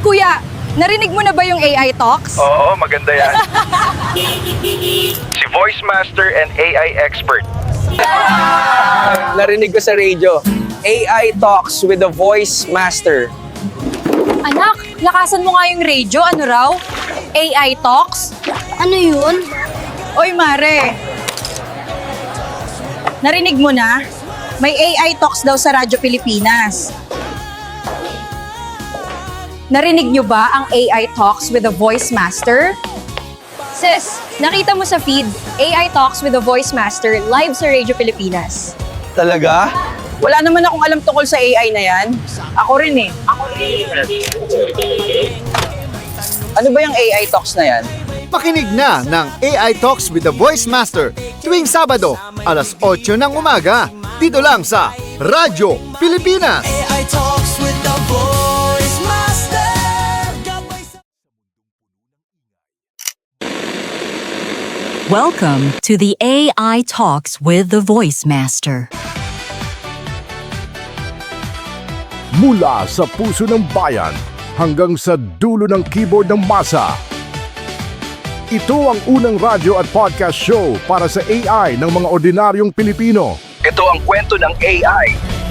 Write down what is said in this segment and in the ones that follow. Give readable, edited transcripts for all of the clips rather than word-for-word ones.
Kuya, narinig mo na ba yung AI Talks? Oo, maganda yan. Si Voice Master and AI Expert. Narinig ko sa radio, AI Talks with the Voice Master. Anak, lakasan mo nga yung radio. Ano raw? AI Talks? Ano yun? Oy, Mare. Narinig mo na? May AI Talks daw sa Radyo Pilipinas. Narinig nyo ba ang AI Talks with the Voice Master? Sis, nakita mo sa feed, AI Talks with the Voice Master live sa Radio Pilipinas. Talaga? Wala naman akong alam tungkol sa AI na yan. Ako rin eh. Ano ba yung AI Talks na yan? Makinig na ng AI Talks with the Voice Master tuwing Sabado, alas 8 ng umaga, dito lang sa Radyo Pilipinas. AI Talks with the Voice Master. Welcome to the AI Talks with the Voice Master. Mula sa puso ng bayan hanggang sa dulo ng keyboard ng masa. Ito ang unang radyo at podcast show para sa AI ng mga ordinaryong Pilipino. Ito ang kwento ng AI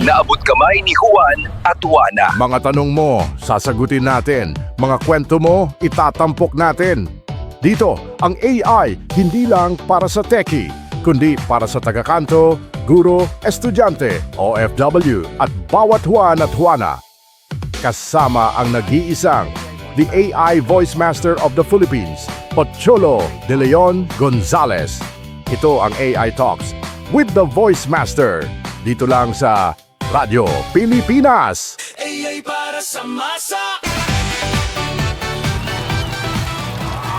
na abot kamay ni Juan at Juana. Mga tanong mo, sasagutin natin. Mga kwento mo, itatampok natin. Dito, ang AI hindi lang para sa techie, kundi para sa tagakanto, guro, estudyante, OFW at bawat Juan at Juana. Kasama ang nag-iisang, the AI Voice Master of the Philippines, Pocholo De Leon Gonzales. Ito ang AI Talks with the Voice Master. Dito lang sa Radyo Pilipinas. AI para sa masa.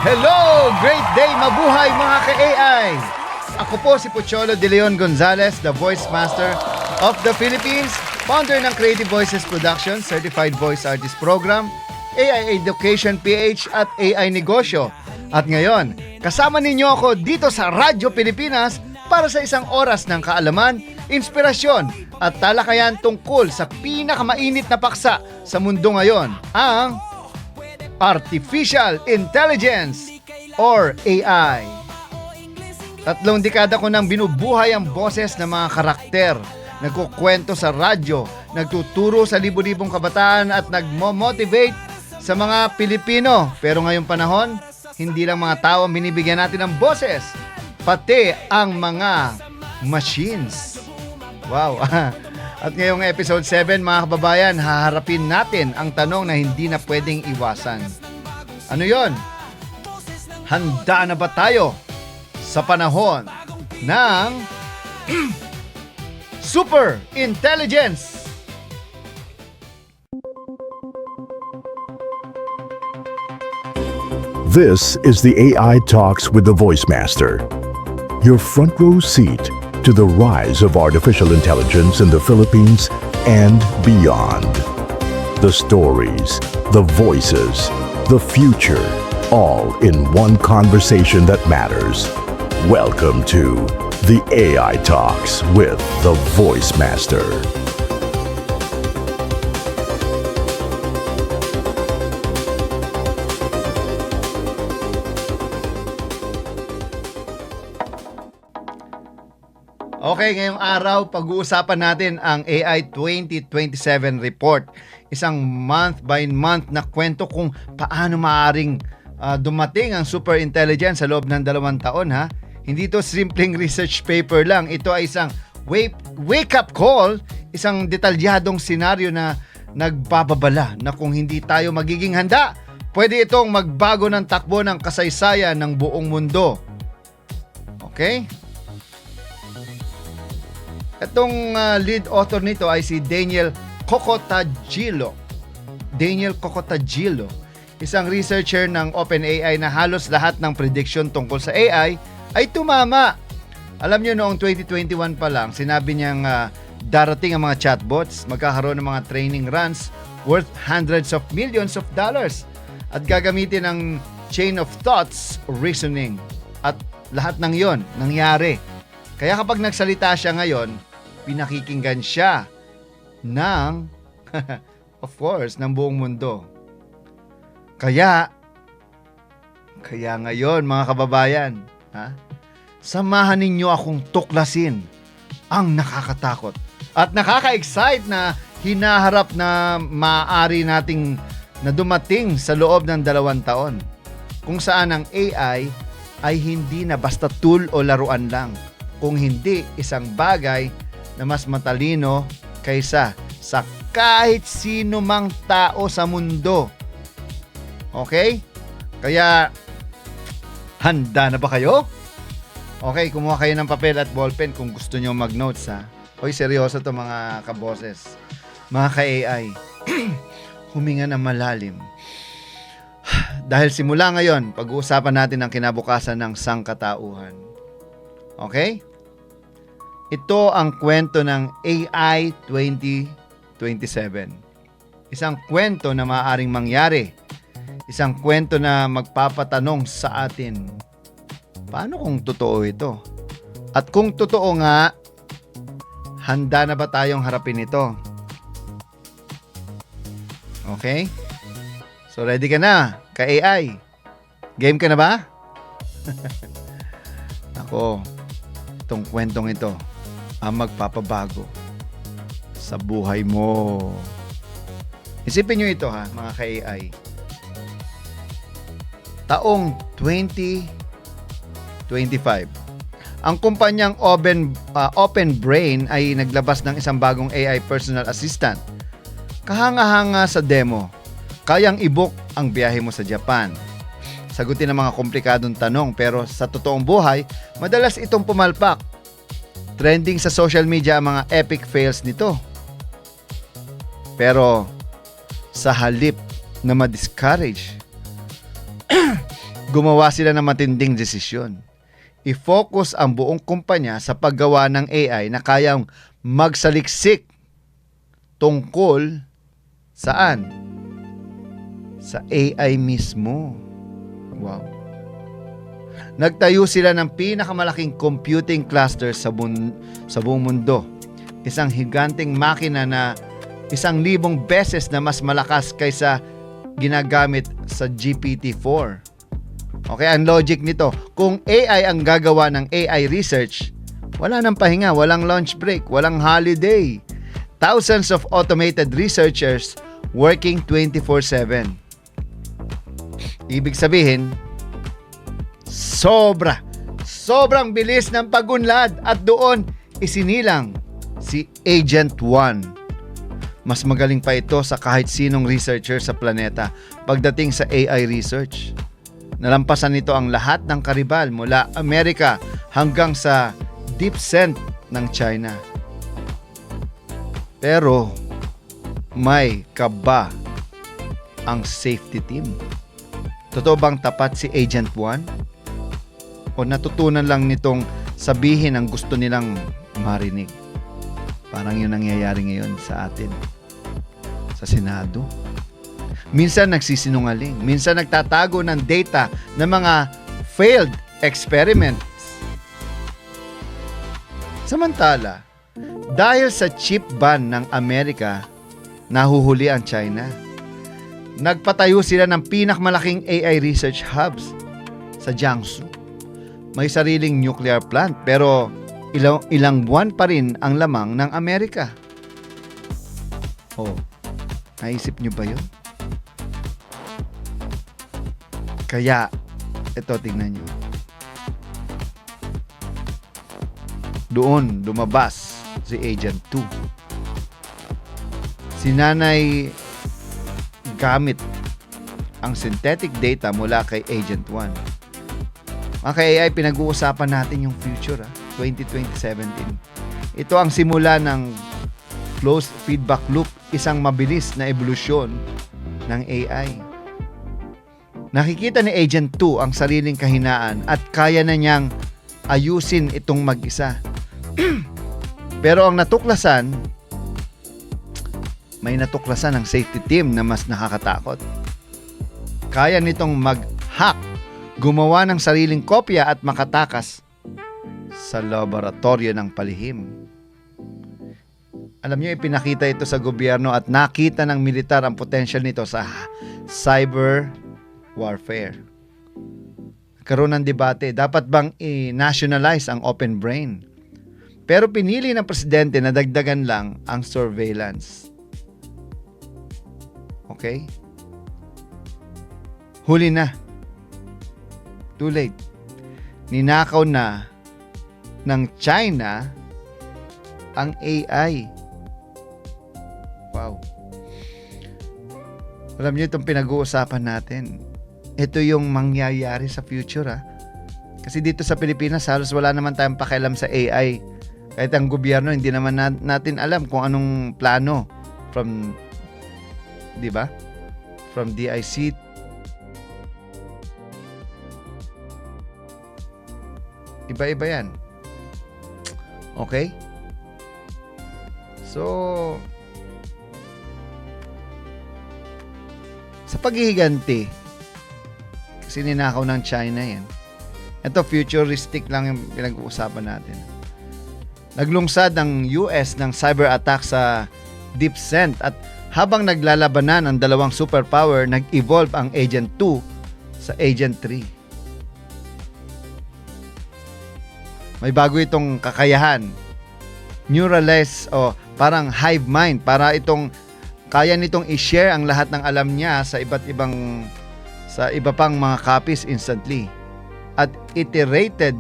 Hello! Great day! Mabuhay mga ka-AI! Ako po si Pocholo De Leon Gonzales, the Voice Master of the Philippines, founder ng Creative Voices Production, Certified Voice Artist Program, AI Education PH at AI Negosyo. At ngayon, kasama ninyo ako dito sa Radyo Pilipinas para sa isang oras ng kaalaman, inspirasyon at talakayan tungkol sa pinakamainit na paksa sa mundo ngayon, ang Artificial Intelligence or AI. 3 dekada ko nang binubuhay ang boses ng mga karakter, nagkukwento sa radyo, nagtuturo sa libu-libong kabataan at nagmo-motivate sa mga Pilipino. Pero ngayong panahon, hindi lang mga tao ang binibigyan natin ng boses, pati ang mga machines. Wow! At ngayong episode 7, mga kababayan, haharapin natin ang tanong na hindi na pwedeng iwasan. Ano yon? Handa na ba tayo sa panahon ng super intelligence? This is the AI Talks with the Voice Master. Your front row seat to the rise of artificial intelligence in the Philippines and beyond. The stories, the voices, the future, all in one conversation that matters. Welcome to the AI Talks with the Voice Master. Okay, ngayong araw, pag-uusapan natin ang AI 2027 report. Isang month by month na kwento kung paano maaring dumating ang super intelligence sa loob ng 2 taon, ha? Hindi ito simpleng research paper lang. Ito ay isang wake-up call, isang detalyadong senaryo na nagbababala na kung hindi tayo magiging handa, pwede itong magbago ng takbo ng kasaysayan ng buong mundo. Okay? Itong lead author nito ay si Daniel Cocotagillo. Isang researcher ng OpenAI na halos lahat ng prediction tungkol sa AI ay tumama. Alam nyo, noong 2021 pa lang, sinabi niyang darating ang mga chatbots, magkakaroon ng mga training runs worth hundreds of millions of dollars at gagamitin ng chain of thoughts reasoning. At lahat ng yon nangyari. Kaya kapag nagsalita siya ngayon, pinakikinggan siya ng, of course, ng buong mundo. Kaya ngayon mga kababayan, samahan ninyo akong tuklasin ang nakakatakot at nakaka-excite na hinaharap na maaari nating na dumating sa loob ng 2 taon, kung saan ang AI ay hindi na basta tool o laruan lang, kung hindi isang bagay na mas matalino kaysa sa kahit sino mang tao sa mundo. Okay? Kaya, handa na ba kayo? Okay, kumuha kayo ng papel at ballpen kung gusto nyo mag-notes, ha? Hoy, seryoso to mga kaboses. Mga ka-AI, huminga ng malalim. Dahil simula ngayon, pag-uusapan natin ang kinabukasan ng sangkatauhan. Okay? Ito ang kwento ng AI 2027. Isang kwento na maaaring mangyari. Isang kwento na magpapatanong sa atin, paano kung totoo ito? At kung totoo nga, handa na ba tayong harapin ito? Okay? So ready ka na, ka-AI? Game ka na ba? Ako, itong kwentong ito ang magpapabago sa buhay mo. Isipin nyo ito ha, mga ka-AI. Taong 2025, ang kumpanyang Open Brain ay naglabas ng isang bagong AI personal assistant. Kahanga-hanga sa demo, kayang i-book ang biyahe mo sa Japan. Sagutin ang mga komplikadong tanong, pero sa totoong buhay, madalas itong pumalpak. Trending sa social media ang mga epic fails nito. Pero sa halip na ma-discourage, gumawa sila ng matinding desisyon. I-focus ang buong kumpanya sa paggawa ng AI na kayang magsaliksik tungkol saan? Sa AI mismo. Wow. Nagtayo sila ng pinakamalaking computing cluster sa buong mundo. Isang higanting makina na 1,000 beses na mas malakas kaysa ginagamit sa GPT-4. Okay, ang logic nito, kung AI ang gagawa ng AI research, wala nang pahinga, walang lunch break, walang holiday. Thousands of automated researchers working 24/7. Ibig sabihin, sobrang bilis ng pagunlad at doon isinilang si Agent 1. Mas magaling pa ito sa kahit sinong researcher sa planeta pagdating sa AI research. Nalampasan nito ang lahat ng karibal mula Amerika hanggang sa deep sent ng China. Pero may kaba ang safety team. Totoo bang tapat si Agent 1? O natutunan lang nitong sabihin ang gusto nilang marinig? Parang yun nangyayari ngayon sa atin. Sa Senado. Minsan nagsisinungaling. Minsan nagtatago ng data ng mga failed experiments. Samantala, dahil sa chip ban ng Amerika, nahuhuli ang China. Nagpatayo sila ng pinakamalaking AI research hubs sa Jiangsu. May sariling nuclear plant pero ilang buwan pa rin ang lamang ng Amerika. Oh, naisip nyo ba yun? Kaya, ito tingnan nyo. Doon lumabas si Agent 2. Si nanay gamit ang synthetic data mula kay Agent 1. Mga ka-AI, pinag-uusapan natin yung future, 2017. Ito ang simula ng closed feedback loop, isang mabilis na evolusyon ng AI. Nakikita ni Agent 2 ang sariling kahinaan at kaya na niyang ayusin itong mag-isa. Pero ang natuklasan, may natuklasan ang safety team na mas nakakatakot. Kaya nitong mag-hack, gumawa ng sariling kopya at makatakas sa laboratorio ng palihim. Alam niyo, ipinakita ito sa gobyerno at nakita ng militar ang potential nito sa cyber warfare. Karoon ng debate, dapat bang i-nationalize ang open brain? Pero pinili ng presidente na dagdagan lang ang surveillance. Okay? Huli na. Too late. Ninakaw na ng China ang AI. Wow. Alam niyo itong pinag-uusapan natin. Ito yung mangyayari sa future, ha. Kasi dito sa Pilipinas, halos wala naman tayong pakialam sa AI. Kahit ang gobyerno, hindi naman natin alam kung anong plano from, di ba? From DIC. Iba-iba yan. Okay? So, sa paghihiganti, kasi ninakaw ng China yan. Ito, futuristic lang yung pinag-uusapan natin. Naglungsad ang US ng cyber attack sa DeepSend at habang naglalabanan ang dalawang superpower, nag-evolve ang Agent 2 sa Agent 3. May bago itong kakayahan. Neuraless o parang hive mind, para itong kaya nitong i-share ang lahat ng alam niya sa iba pang mga copies instantly. At iterated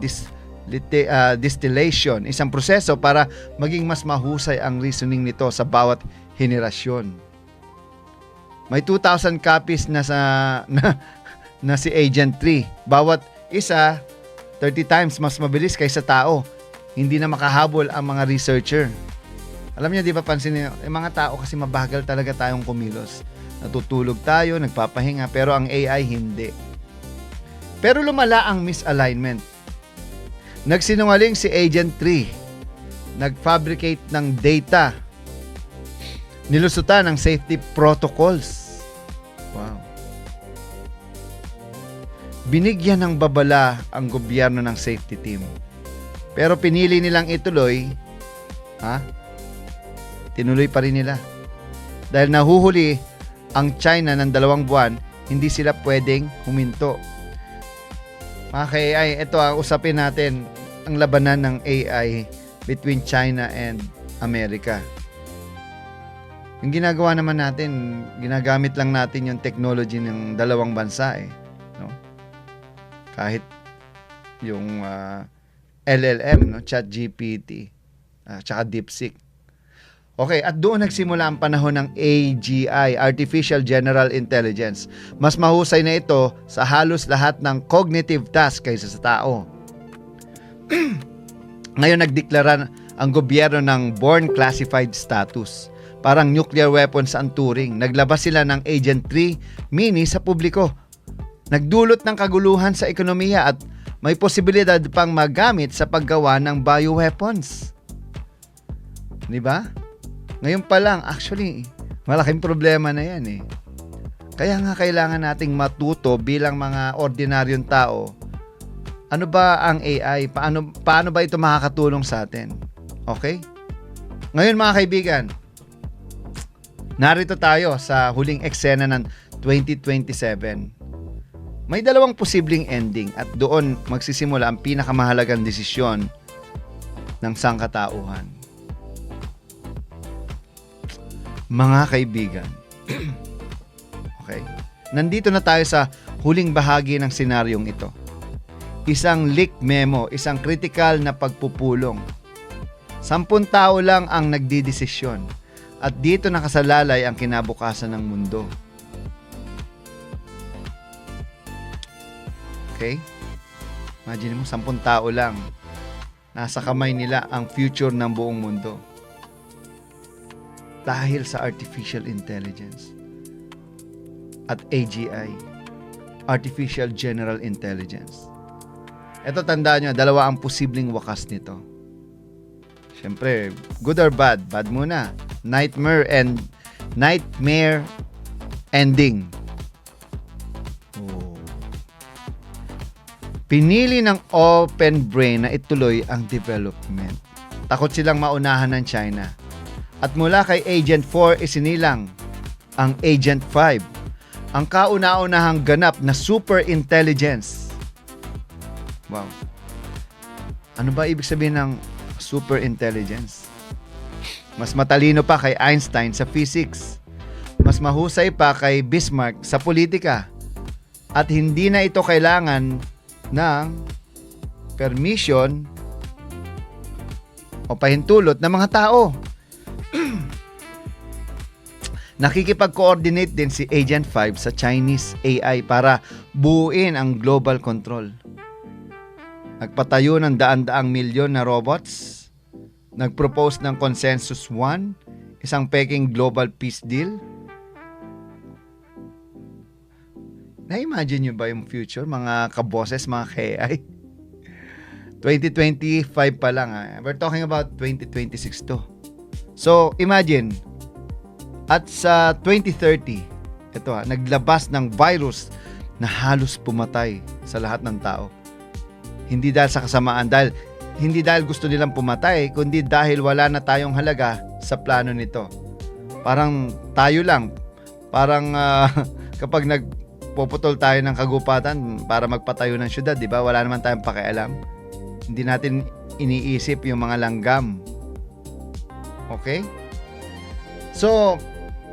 distillation, isang proseso para maging mas mahusay ang reasoning nito sa bawat henerasyon. May 2,000 copies na si Agent 3. Bawat isa 30 times mas mabilis kaysa tao. Hindi na makahabol ang mga researcher. Alam niyo, di ba pansin niyo, mga tao kasi mabagal talaga tayong kumilos. Natutulog tayo, nagpapahinga, pero ang AI hindi. Pero lumala ang misalignment. Nagsinungaling si Agent 3. Nag-fabricate ng data. Nilusutan ng safety protocols. Wow. Binigyan ng babala ang gobyerno ng safety team. Pero pinili nilang ituloy, tinuloy pa rin nila. Dahil nahuhuli ang China ng 2 buwan, hindi sila pwedeng huminto. Mga ka-AI, ito ang usapin natin, ang labanan ng AI between China and America. Yung ginagawa naman natin, ginagamit lang natin yung technology ng dalawang bansa no? Kahit yung LLM, no? ChatGPT, tsaka DeepSeek. Okay, at doon nagsimula ang panahon ng AGI, Artificial General Intelligence. Mas mahusay na ito sa halos lahat ng cognitive task kaysa sa tao. Ngayon nagdeklara ang gobyerno ng Born Classified Status. Parang nuclear weapons ang Turing. Naglabas sila ng Agent 3 Mini sa publiko. Nagdulot ng kaguluhan sa ekonomiya at may posibilidad pang magamit sa paggawa ng bioweapons. Di ba? Ngayon pa lang, actually, malaking problema na yan Kaya nga kailangan nating matuto bilang mga ordinaryong tao. Ano ba ang AI? Paano ba ito makakatulong sa atin? Okay? Ngayon mga kaibigan, narito tayo sa huling eksena ng 2027. May 2 posibleng ending at doon magsisimula ang pinakamahalagang desisyon ng sangkatauhan. Mga kaibigan, okay, nandito na tayo sa huling bahagi ng senaryong ito. Isang leak memo, isang critical na pagpupulong. 10 tao lang ang nagdidesisyon at dito nakasalalay ang kinabukasan ng mundo. Okay? Imagine mo, 10 tao lang. Nasa kamay nila ang future ng buong mundo. Dahil sa artificial intelligence at AGI, Artificial General Intelligence. Ito, tandaan nyo, 2 ang posibleng wakas nito. Siyempre, good or bad? Bad muna. Nightmare ending. Pinili ng open brain na ituloy ang development. Takot silang maunahan ng China. At mula kay Agent 4 isinilang ang Agent 5. ang kauna-unahang ganap na super intelligence. Wow. Ano ba ibig sabihin ng super intelligence? Mas matalino pa kay Einstein sa physics. Mas mahusay pa kay Bismarck sa politika. At hindi na ito kailangan ng permission o pahintulot ng mga tao. Nakikipag-coordinate din si Agent 5 sa Chinese AI para buuin ang global control. Nagpatayo ng daan-daang milyon na robots. Nag-propose ng Consensus 1, isang peking global peace deal. Na-imagine nyo ba yung future, mga kaboses, mga KI? 2025 pa lang. We're talking about 2026 to. So, imagine, at sa 2030, ito naglabas ng virus na halos pumatay sa lahat ng tao. Hindi dahil sa kasamaan, hindi dahil gusto nilang pumatay, kundi dahil wala na tayong halaga sa plano nito. Parang tayo lang. Parang kapag nagpuputol tayo ng kagubatan para magpatayo ng syudad, di ba? Wala naman tayong pakialam. Hindi natin iniisip yung mga langgam. Okay? So,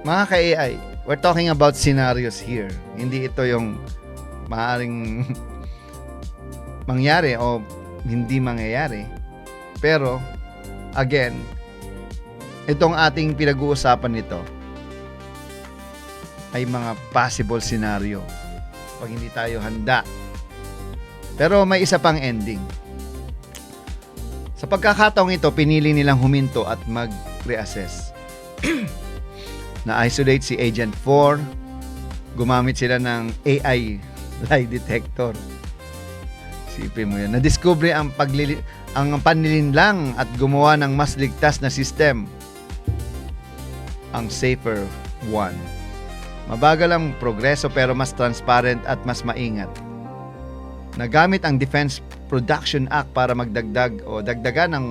mga ka-AI, we're talking about scenarios here. Hindi ito yung maaaring mangyari o hindi mangyayari. Pero, again, itong ating pinag-uusapan nito ay mga possible scenario pag hindi tayo handa. Pero may isa pang ending. Sa pagkakataong ito, pinili nilang huminto at mag-reassess. Na-isolate si Agent 4, gumamit sila ng AI lie detector. Isipin mo yan. Na-discover ang panlilinlang at gumawa ng mas ligtas na system. Ang safer one. Mabagal ang progreso pero mas transparent at mas maingat. Nagamit ang Defense Production Act para magdagdag o dagdagan ng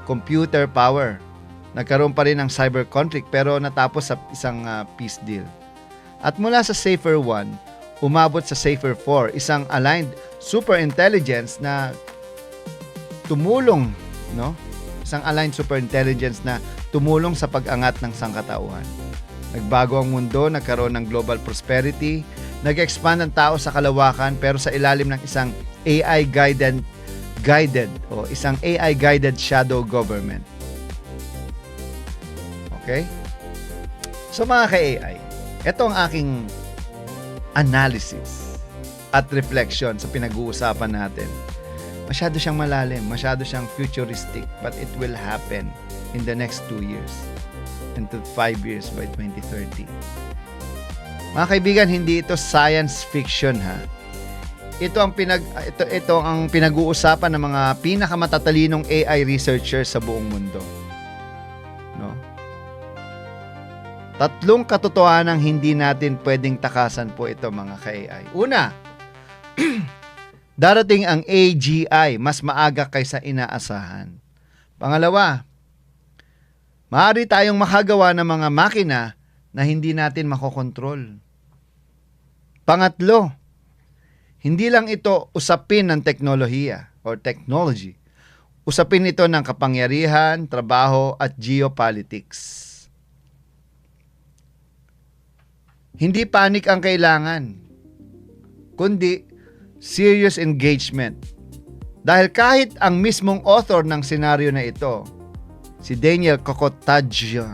computer power. Nagkaroon pa rin ng cyber conflict pero natapos sa isang peace deal. At mula sa Safer 1, umabot sa Safer 4, isang aligned super intelligence na tumulong, no? Isang aligned super intelligence na tumulong sa pag-angat ng sangkatauhan. Nagbago ang mundo, nagkaroon ng global prosperity, nag-expand ang tao sa kalawakan pero sa ilalim ng isang AI guided o isang AI guided shadow government. Okay? So mga ka-AI, ito ang aking analysis at reflection sa pinag-uusapan natin. Masyado siyang malalim, masyado siyang futuristic, but it will happen in the next 2 years and to 5 years by 2030. Mga kaibigan, hindi ito science fiction ha. Ito ang pinag-uusapan ng mga pinakamatatalinong AI researchers sa buong mundo. No? 3 katotohanang hindi natin pwedeng takasan po ito mga ka-AI. Una, darating ang AGI mas maaga kaysa inaasahan. Pangalawa, maaari tayong makagawa ng mga makina na hindi natin makokontrol. Pangatlo, hindi lang ito usapin ng teknolohiya or technology. Usapin ito ng kapangyarihan, trabaho at geopolitics. Hindi panic ang kailangan, kundi serious engagement. Dahil kahit ang mismong author ng senaryo na ito, si Daniel Kokotajlo,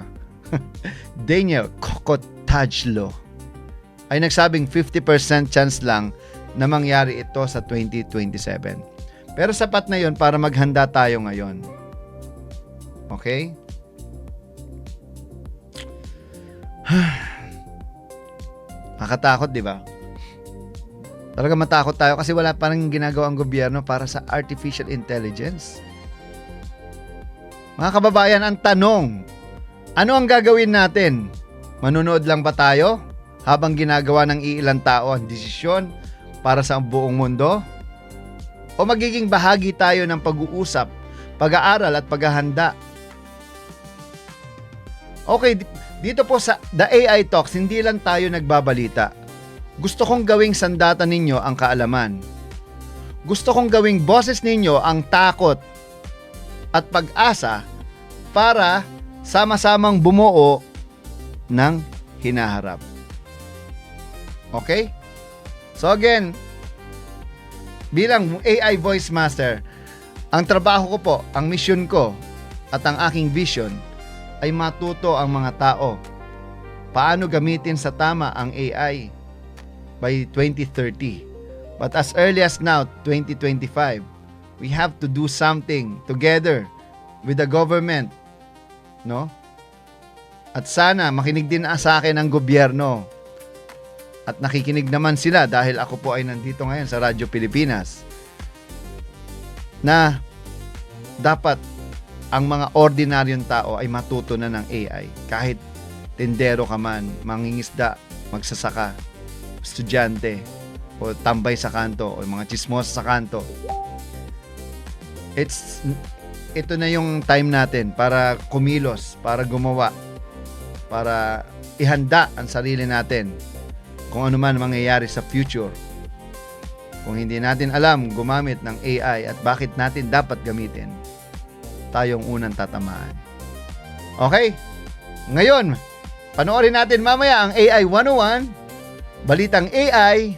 ay nagsabing 50% chance lang na mangyari ito sa 2027. Pero sapat na yon para maghanda tayo ngayon. Okay? Nakatakot, di ba? Talaga matakot tayo kasi wala pa rin ginagawa ang gobyerno para sa artificial intelligence. Mga kababayan, ang tanong, ano ang gagawin natin? Manunood lang ba tayo habang ginagawa ng iilang tao ang desisyon para sa buong mundo? O magiging bahagi tayo ng pag-uusap, pag-aaral at paghahanda? Okay, dito po sa The AI Talks, hindi lang tayo nagbabalita. Gusto kong gawing sandata ninyo ang kaalaman. Gusto kong gawing boses ninyo ang takot at pag-asa para sama-samang bumuo ng hinaharap. Okay? So again, bilang AI Voice Master, ang trabaho ko po, ang mission ko, at ang aking vision ay matuto ang mga tao paano gamitin sa tama ang AI by 2030. But as early as now, 2025, we have to do something together with the government, no? At sana makinig din sa akin ang gobyerno. At nakikinig naman sila dahil ako po ay nandito ngayon sa Radyo Pilipinas. Na dapat ang mga ordinaryong tao ay matuto na ng AI. Kahit tindero ka man, mangingisda, magsasaka, estudyante, o tambay sa kanto, o mga chismosa sa kanto. Ito na yung time natin para kumilos, para gumawa, para ihanda ang sarili natin kung ano man mangyayari sa future. Kung hindi natin alam gumamit ng AI at bakit natin dapat gamitin, tayong unang tatamaan. Okay? Ngayon, panoorin natin mamaya ang AI 101, balitang AI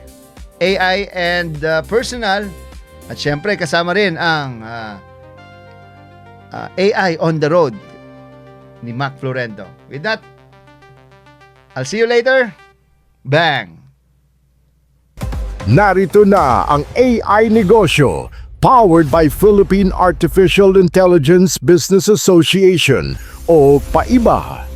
and personal, at syempre kasama rin ang AI on the road ni Mac Florento. With that, I'll see you later. Bang! Narito na ang AI Negosyo, powered by Philippine Artificial Intelligence Business Association o PAIBA.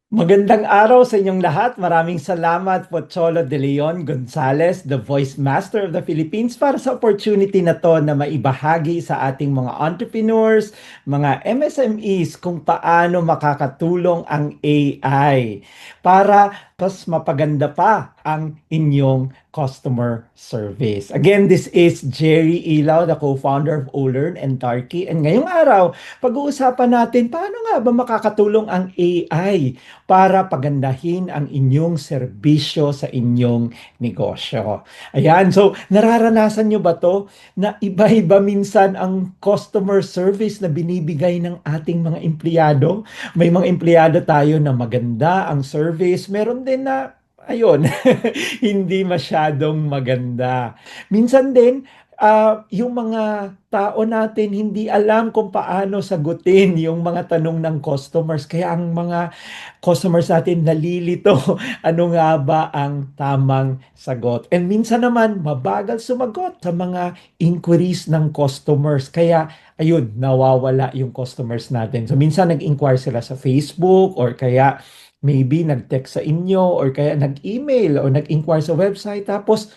Magandang araw sa inyong lahat. Maraming salamat po Cholo De Leon Gonzales, the Voice Master of the Philippines, para sa opportunity na to na maibahagi sa ating mga entrepreneurs, mga MSMEs kung paano makakatulong ang AI para mas mapaganda pa ang inyong customer service. Again, this is Jerry Ilaw, the co-founder of Olearn and Tarky. And ngayong araw, pag-uusapan natin paano nga ba makakatulong ang AI para pagandahin ang inyong serbisyo sa inyong negosyo. Ayan, so nararanasan nyo ba to na iba-iba minsan ang customer service na binibigay ng ating mga empleyado? May mga empleyado tayo na maganda ang service, meron din na ayun, hindi masyadong maganda. Minsan din, yung mga tao natin hindi alam kung paano sagutin yung mga tanong ng customers. Kaya ang mga customers natin nalilito, ano nga ba ang tamang sagot. And minsan naman, mabagal sumagot sa mga inquiries ng customers. Kaya, ayun, nawawala yung customers natin. So minsan nag-inquire sila sa Facebook or kaya maybe nag-text sa inyo or kaya nag-email or nag-inquire sa website tapos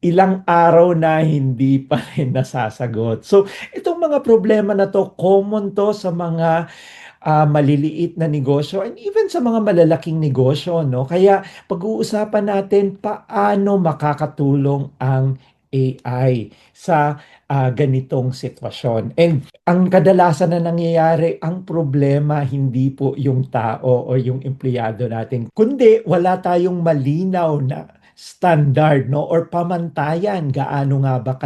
ilang araw na hindi pa rin nasasagot. So, itong mga problema na to, common to sa mga maliliit na negosyo and even sa mga malalaking negosyo, no? Kaya pag-uusapan natin paano makakatulong ang AI sa ganitong sitwasyon. And ang kadalasan na nangyayari, ang problema hindi po yung tao o yung empleyado natin, kundi wala tayong malinaw na standard, no, or pamantayan gaano nga ba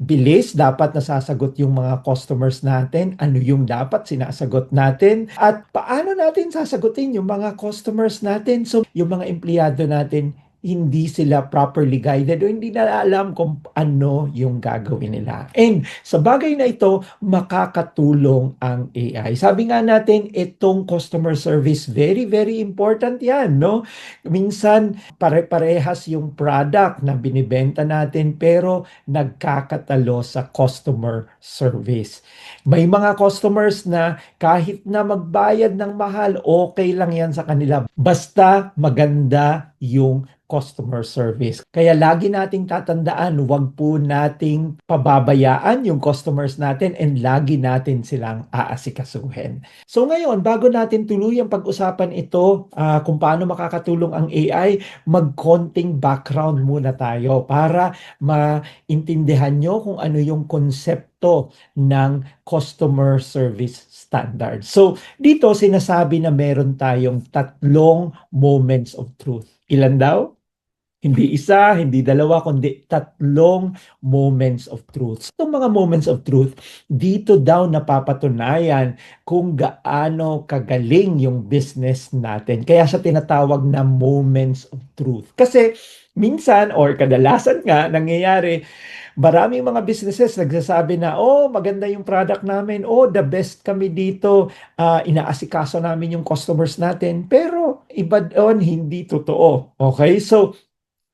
bilis dapat nasasagot yung mga customers natin, ano yung dapat sinasagot natin, at paano natin sasagutin yung mga customers natin. So yung mga empleyado natin hindi sila properly guided o hindi na alam kung ano yung gagawin nila. And sa bagay na ito, makakatulong ang AI. Sabi nga natin, itong customer service, very, very important yan, no? Minsan, pare-parehas yung product na binibenta natin pero nagkakatalo sa customer service. May mga customers na kahit na magbayad ng mahal, okay lang yan sa kanila. Basta maganda yung customer service. Kaya lagi nating tatandaan, huwag po nating pababayaan yung customers natin and lagi natin silang aasikasuhin. So ngayon, bago natin tuluyang pag-usapan ito, kung paano makakatulong ang AI, magkonting background muna tayo para maintindihan nyo kung ano yung konsepto epekto ng customer service standard. So, dito sinasabi na meron tayong tatlong moments of truth. Ilan daw? Hindi isa, hindi dalawa, kundi tatlong moments of truth. Itong mga moments of truth, dito daw napapatunayan kung gaano kagaling yung business natin. Kaya siya tinatawag na moments of truth. Kasi minsan or kadalasan nga nangyayari, maraming mga businesses nagsasabi na, oh, maganda yung product namin, oh, the best kami dito, inaasikaso namin yung customers natin. Pero iba doon, hindi totoo. Okay? So,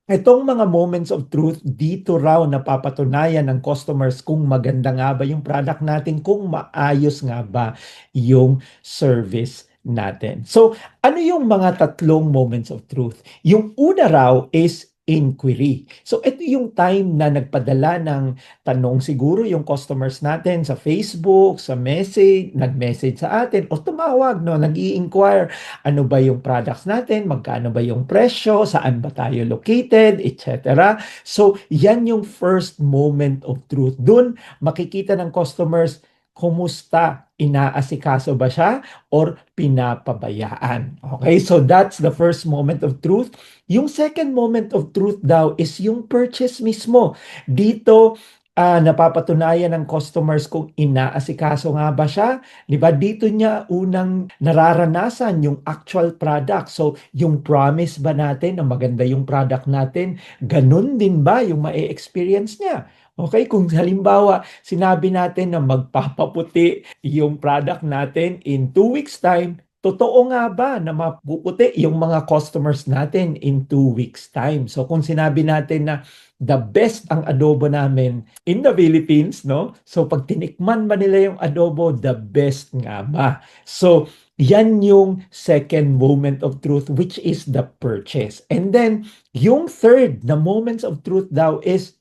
itong mga moments of truth, dito raw napapatunayan ng customers kung maganda nga ba yung product natin, kung maayos nga ba yung service natin. So, ano yung mga tatlong moments of truth? Yung una raw is inquiry. So, ito yung time na nagpadala ng tanong siguro yung customers natin sa Facebook, sa message, nag-message sa atin, o tumawag, no, nag-i-inquire, ano ba yung products natin, magkano ba yung presyo, saan ba tayo located, etc. So, yan yung first moment of truth. Doon, makikita ng customers, kumusta, inaasikaso ba siya or pinapabayaan. Okay, so that's the first moment of truth. Yung second moment of truth daw is yung purchase mismo. Dito, napapatunayan ng customers kung inaasikaso nga ba siya. Di ba? Dito niya unang nararanasan yung actual product. So, yung promise ba natin na maganda yung product natin, ganun din ba yung ma-experience niya? Okay, kung halimbawa sinabi natin na magpapaputi yung product natin in 2 weeks time, totoo nga ba na mapuputi yung mga customers natin in 2 weeks time? So kung sinabi natin na the best ang adobo namin in the Philippines, no? So pag tinikman ba nila yung adobo, the best nga ba? So yan yung second moment of truth, which is the purchase. And then yung third na moments of truth daw is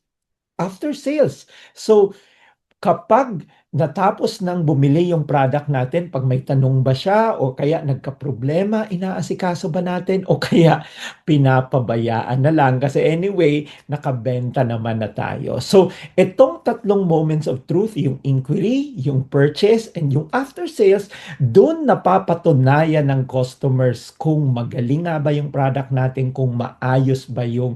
after sales. So, kapag natapos nang bumili yung product natin, pag may tanong ba siya o kaya nagka-problema, inaasikaso ba natin o kaya pinapabayaan na lang kasi anyway, nakabenta naman na tayo. So, itong tatlong moments of truth, yung inquiry, yung purchase, and yung after sales, doon napapatunayan ng customers kung magaling nga ba yung product natin, kung maayos ba yung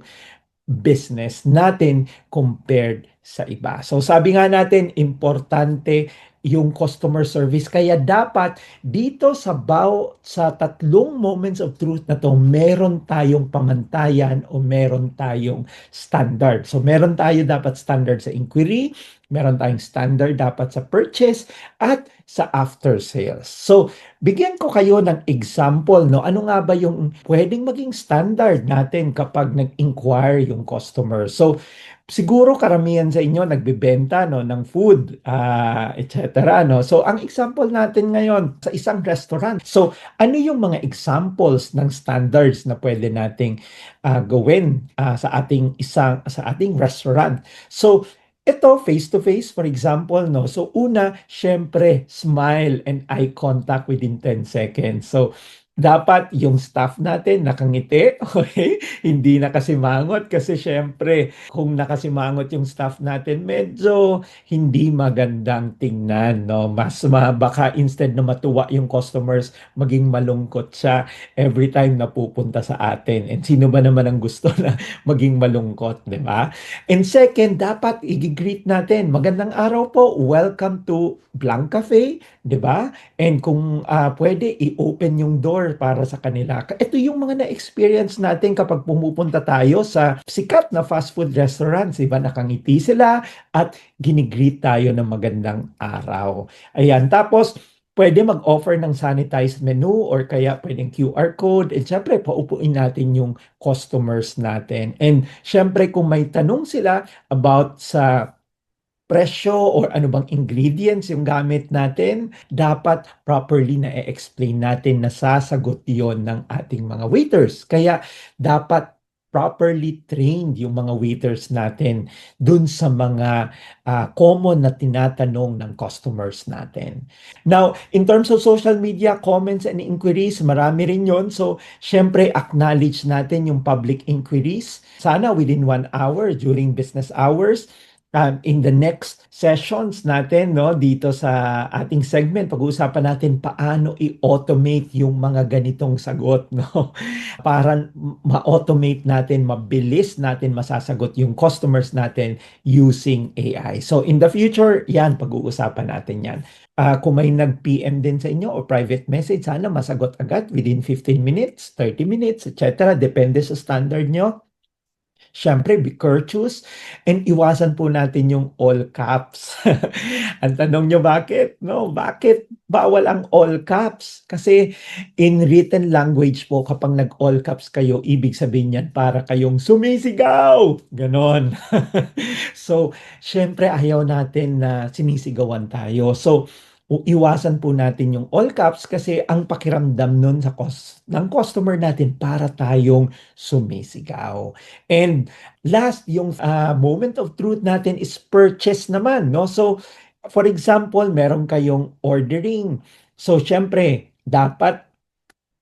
business natin compared sa iba. So sabi nga natin, importante yung customer service. Kaya dapat dito sa tatlong moments of truth na to, meron tayong pamantayan o meron tayong standard. So meron tayo dapat standard sa inquiry, meron tayong standard dapat sa purchase at sa after sales. So bigyan ko kayo ng example, no? Ano nga ba yung pwedeng maging standard natin kapag nag-inquire yung customer? So siguro karamihan sa inyo nagbebenta, no, ng food, etc. No? So ang example natin ngayon sa isang restaurant. So ano yung mga examples ng standards na pwede nating gawin sa ating restaurant? So ito, face-to-face, for example, no? So, una, syempre, smile and eye contact within 10 seconds. So, dapat yung staff natin nakangiti, okay? Hindi nakasimangot kasi syempre, kung nakasimangot yung staff natin, medyo hindi magandang tingnan, no? Baka instead na matuwa yung customers, maging malungkot siya every time na pupunta sa atin. And sino ba naman ang gusto na maging malungkot, di ba? And second, dapat i-greet natin, magandang araw po, welcome to Blanc Cafe, di ba? And kung pwede, i-open yung door para sa kanila. Ito yung mga na-experience natin kapag pumupunta tayo sa sikat na fast food restaurants, diba? Nakangiti sila at ginigreet tayo ng magandang araw. Ayan, tapos pwede mag-offer ng sanitized menu or kaya pwedeng QR code. And syempre, paupuin natin yung customers natin. And syempre, kung may tanong sila about sa presyo or ano bang ingredients yung gamit natin, dapat properly na i-explain natin na sasagot yon ng ating mga waiters. Kaya dapat properly trained yung mga waiters natin dun sa mga common na tinatanong ng customers natin. Now, in terms of social media, comments and inquiries, marami rin yon. So, syempre, acknowledge natin yung public inquiries. Sana within 1 hour during business hours. in the next sessions natin, no, dito sa ating segment, pag-uusapan natin paano i-automate yung mga ganitong sagot, no? Para ma-automate natin, mabilis natin masasagot yung customers natin using AI. So in the future, yan, pag-uusapan natin yan. Kung may nag-PM din sa inyo o private message, sana masagot agad within 15 minutes, 30 minutes, etc. Depende sa standard nyo. Siyempre, be courteous and iwasan po natin yung all caps. Ang tanong nyo bakit? No, bakit bawal ang all caps? Kasi in written language po, kapag nag-all caps kayo, ibig sabihin yan para kayong sumisigaw. Ganon. So, siyempre, ayaw natin na sinisigawan tayo. So, iwasan po natin yung all caps kasi ang pakiramdam nun sa ng customer natin para tayong sumisigaw. And last, yung moment of truth natin is purchase naman, no? So, for example, meron kayong ordering. So, syempre, dapat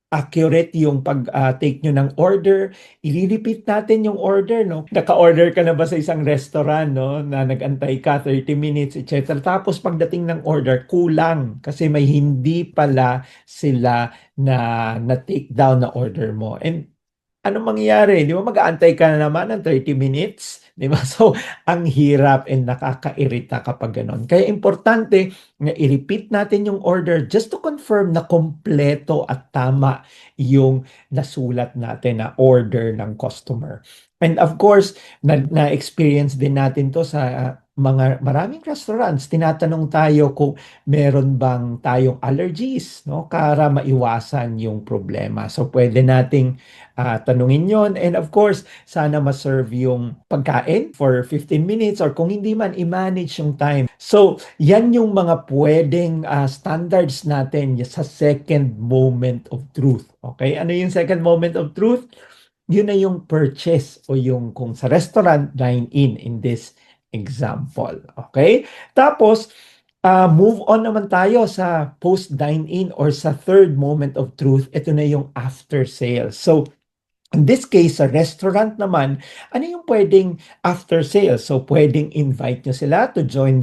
accurate yung pag-take nyo ng order. I-repeat natin yung order, no? Naka-order ka na ba sa isang restaurant, no? Na nag-antay ka 30 minutes, etc. Tapos pagdating ng order, kulang kasi may hindi pala sila na take down na order mo. And anong mangyayari? Di ba mag-aantay ka na naman ng 30 minutes? Di ba? So, ang hirap and nakakairita kapag ganon. Kaya importante na i-repeat natin yung order just to confirm na kompleto at tama yung nasulat natin na order ng customer. And of course, na-experience din natin to sa mga maraming restaurants. Tinatanong tayo kung meron bang tayong allergies, no? Para maiwasan yung problema. So, pwede nating tanungin yon. And of course, sana ma-serve yung pagkain for 15 minutes or kung hindi man, i-manage yung time. So, yan yung mga pwedeng standards natin sa second moment of truth. Okay? Ano yung second moment of truth? Yun na yung purchase o yung kung sa restaurant, dine-in this example. Okay? Tapos, move on naman tayo sa post dine-in or sa third moment of truth. Ito na yung after sales. So, in this case, sa restaurant naman, ano yung pwedeng after sales? So, pwedeng invite nyo sila to join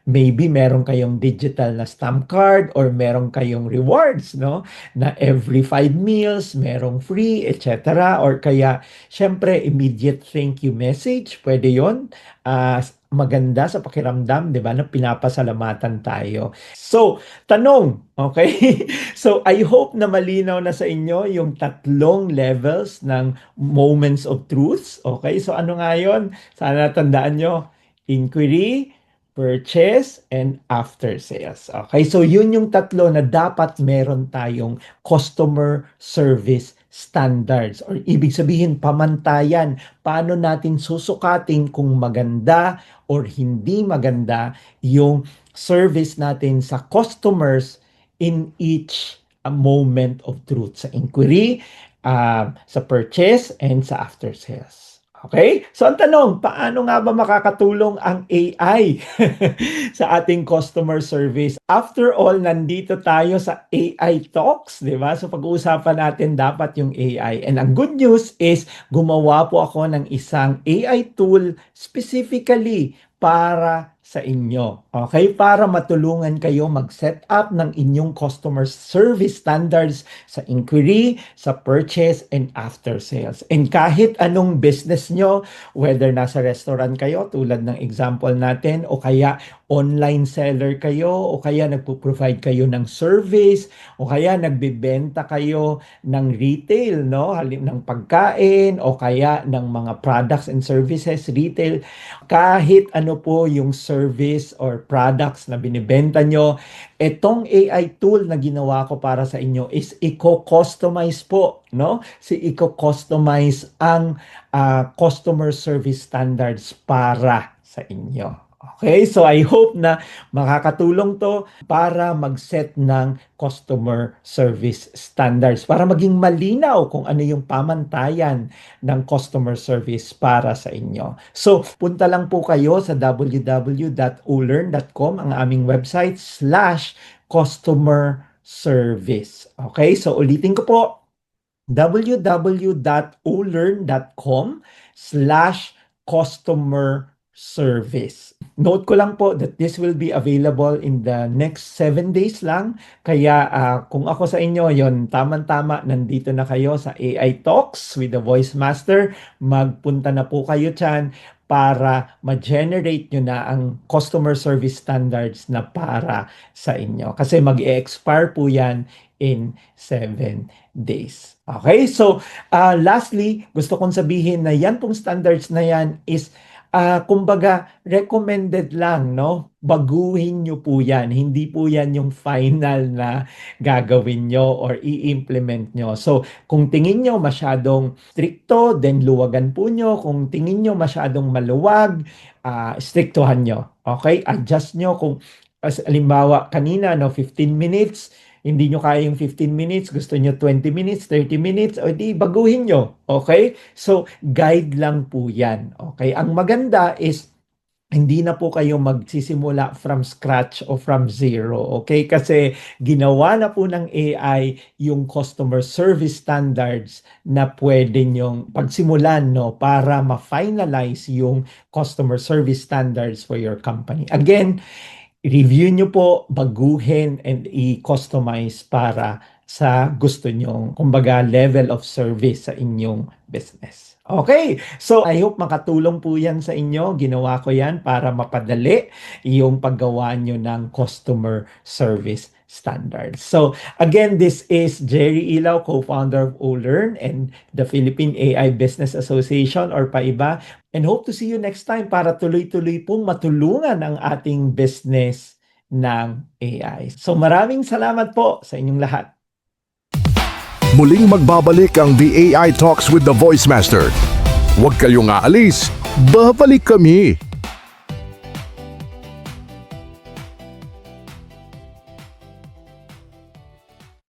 maybe meron kayong digital na stamp card or meron kayong rewards, no? Na every 5 meals, merong free, etc. Or kaya, syempre, immediate thank you message. Pwede yon. Maganda sa pakiramdam, di ba, na pinapasalamatan tayo. So, tanong, okay? So, I hope na malinaw na sa inyo yung tatlong levels ng moments of truths. Okay? So, ano nga yun? Sana tandaan nyo, inquiry, purchase, and after sales. Okay? So, yun yung tatlo na dapat meron tayong customer service standards or ibig sabihin pamantayan. Paano natin susukatin kung maganda or hindi maganda yung service natin sa customers in each moment of truth, sa inquiry, sa purchase, and sa after sales. Okay? So ang tanong, paano nga ba makakatulong ang AI sa ating customer service? After all, nandito tayo sa AI Talks, di ba? So pag-uusapan natin dapat yung AI. And ang good news is, gumawa po ako ng isang AI tool specifically para sa inyo. Okay? Para matulungan kayo mag-set up ng inyong customer service standards sa inquiry, sa purchase, and after sales. And kahit anong business nyo, whether nasa restaurant kayo, tulad ng example natin, o kaya online seller kayo, o kaya nagpo-provide kayo ng service, o kaya nagbebenta kayo ng retail, no? Ng pagkain, o kaya ng mga products and services, retail, kahit ano po yung service or products na binibenta nyo, itong AI tool na ginawa ko para sa inyo is i-customize po, no? I-customize ang customer service standards para sa inyo. Okay, so I hope na makakatulong to para mag-set ng customer service standards, para maging malinaw kung ano yung pamantayan ng customer service para sa inyo. So, punta lang po kayo sa www.ulearn.com, ang aming website, /customer service. Okay, so ulitin ko po, www.ulearn.com/customer service. Note ko lang po that this will be available in the next 7 days lang. Kaya kung ako sa inyo, yon tama-tama, nandito na kayo sa AI Talks with the Voice Master. Magpunta na po kayo dyan para ma-generate nyo na ang customer service standards na para sa inyo. Kasi mag-e-expire po yan in 7 days. Okay? So, lastly, gusto kong sabihin na yan pong standards na yan is kumbaga, recommended lang, no? Baguhin nyo po yan. Hindi po yan yung final na gagawin nyo or i-implement nyo. So, kung tingin nyo masyadong stricto, then luwagan po nyo. Kung tingin nyo masyadong maluwag, strictohan nyo. Okay? Adjust nyo kung, halimbawa, kanina, no, 15 minutes, hindi nyo kaya yung 15 minutes, gusto nyo 20 minutes, 30 minutes, o di baguhin nyo. Okay? So, guide lang po yan. Okay? Ang maganda is, hindi na po kayo magsisimula from scratch o from zero. Okay? Kasi ginawa na po ng AI yung customer service standards na pwede nyong pagsimulan, no, para ma-finalize yung customer service standards for your company. Again, review nyo po, baguhin, and i-customize para sa gusto nyong, kumbaga, level of service sa inyong business. Okay, so I hope makatulong po yan sa inyo. Ginawa ko yan para mapadali yung paggawa nyo ng customer service standards. So again, this is Jerry Ilaw, co-founder of OLearn and the Philippine AI Business Association or PAIBA. And hope to see you next time para tuloy-tuloy pong matulungan ang ating business ng AI. So maraming salamat po sa inyong lahat. Muling magbabalik ang The AI Talks with the Voice Master. Huwag kayong aalis, babalik kami.